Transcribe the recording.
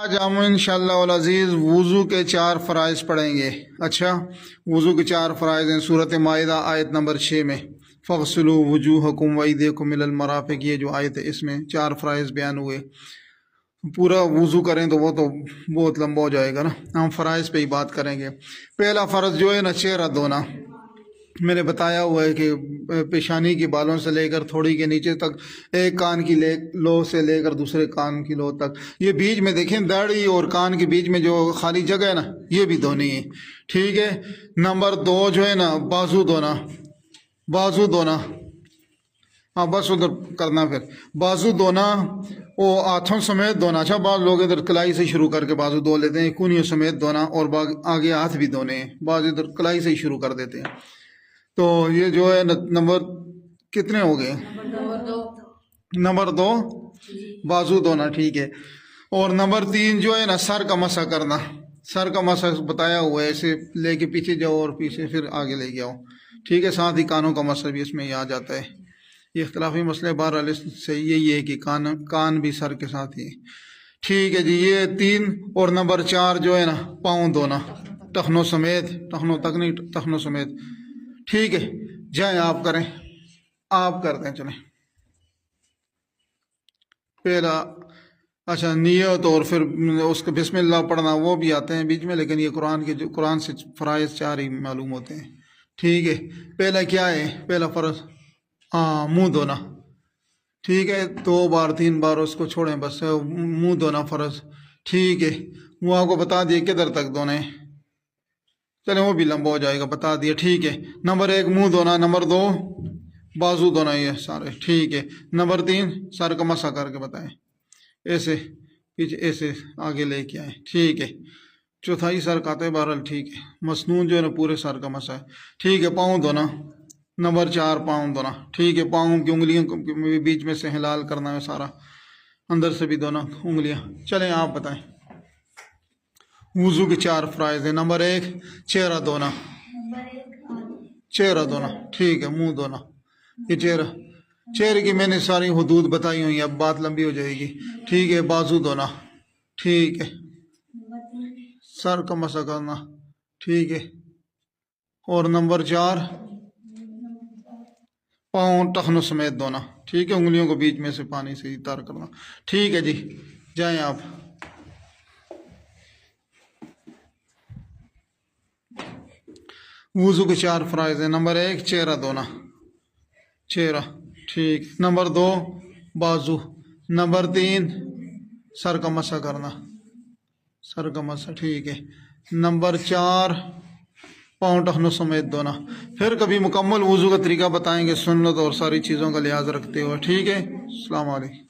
آج ہم انشاءاللہ العزیز وضو کے 4 فرائض پڑھیں گے. اچھا، وضو کے 4 فرائض ہیں سورۃ مائدہ آیت نمبر 6 میں. فَاغْسِلُوا وُجُوهَكُمْ وَأَيْدِيَكُمْ إِلَى الْمَرَافِقِ، یہ جو آیت ہے اس میں 4 فرائض بیان ہوئے. پورا وضو کریں تو وہ تو بہت لمبا ہو جائے گا نا، ہم فرائض پہ ہی بات کریں گے. پہلا فرض جو ہے نا، چہرہ دھونا. میں نے بتایا ہوا ہے کہ پیشانی کی بالوں سے لے کر تھوڑی کے نیچے تک، ایک کان کی لو سے لے کر دوسرے کان کی لو تک، یہ بیچ میں دیکھیں داڑھی اور کان کے بیچ میں جو خالی جگہ ہے نا، یہ بھی دھونی ہے. ٹھیک ہے. نمبر 2 جو ہے نا، بازو دھونا. بازو دھونا، ہاں بس ادھر کرنا. پھر بازو دھونا وہ ہاتھوں سمیت دھونا. اچھا، بعض لوگ ادھر کلائی سے شروع کر کے بازو دھو لیتے ہیں، کونیوں سمیت دھونا، اور آگے ہاتھ بھی دھونے ہیں. بعض ادھر کلائی سے ہی شروع کر دیتے ہیں. تو یہ جو ہے نمبر کتنے ہو گئے؟ نمبر 2 بازو دھونا. ٹھیک ہے. اور نمبر 3 جو ہے نا، سر کا مسح کرنا. سر کا مسح بتایا ہوا ہے، ایسے لے کے پیچھے جاؤ اور پیچھے پھر آگے لے کے آؤ. ٹھیک ہے. ساتھ ہی کانوں کا مسح بھی اس میں ہی آ جاتا ہے. یہ اختلافی مسئلے بہرحال سے یہی ہے کہ کان بھی سر کے ساتھ ہی. ٹھیک ہے جی. یہ 3. اور نمبر 4 جو ہے نا، پاؤں دھونا، ٹخنوں سمیت، ٹخنوں تک نہیں، ٹخنوں سمیت. ٹھیک ہے. جائیں آپ کریں، آپ کر دیں. چلیں پہلا. اچھا، نیت اور پھر اس کو بسم اللہ پڑھنا وہ بھی آتے ہیں بیچ میں، لیکن یہ قرآن سے فرائض 4 ہی معلوم ہوتے ہیں. ٹھیک ہے. پہلا کیا ہے؟ پہلا فرض منہ دھونا. ٹھیک ہے. 2 بار 3 بار اس کو چھوڑیں، بس منہ دھونا فرض. ٹھیک ہے. وہ آپ کو بتا دیے کدھر تک دھونے. چلیں وہ بھی لمبا ہو جائے گا، بتا دیا. ٹھیک ہے. نمبر 1 منہ دھونا. نمبر 2 بازو دھونا، یہ سارے. ٹھیک ہے. نمبر 3 سر کا مسح کر کے بتائیں، ایسے پیچھے ایسے آگے لے کے آئیں. ٹھیک ہے. چوتھائی سر کا آتا ہے بہرحال. ٹھیک ہے. مسنون جو ہے نا پورے سر کا مسح ہے. ٹھیک ہے. پاؤں دھونا. نمبر 4 پاؤں دھونا. ٹھیک ہے. پاؤں کی انگلیوں کو بیچ میں سے ہلال کرنا ہے سارا، اندر سے بھی دھونا انگلیاں. چلیں آپ بتائیں. وضو کے 4 فرائض ہیں. نمبر 1 چہرہ دھونا. چہرہ دھونا. ٹھیک ہے. منہ دھونا. یہ چہرے کی میں نے ساری حدود بتائی ہوئی ہیں، اب بات لمبی ہو جائے گی. ٹھیک ہے. بازو دھونا. ٹھیک ہے. سر کا مسح کرنا. ٹھیک ہے. اور نمبر 4 پاؤں ٹخنوں سمیت دھونا. ٹھیک ہے. انگلیوں کو بیچ میں سے پانی سے ہی تار کرنا. ٹھیک ہے جی. جائیں آپ. وضو کے 4 فرائض ہیں. نمبر 1 چہرہ دھونا، چہرہ. ٹھیک. نمبر 2 بازو. نمبر 3 سر کا مسح کرنا، سر کا مسح. ٹھیک ہے. نمبر 4 پاؤں ٹخنوں سمیت دھونا. پھر کبھی مکمل وضو کا طریقہ بتائیں گے، سنت اور ساری چیزوں کا لحاظ رکھتے ہوئے. ٹھیک ہے. السلام علیکم.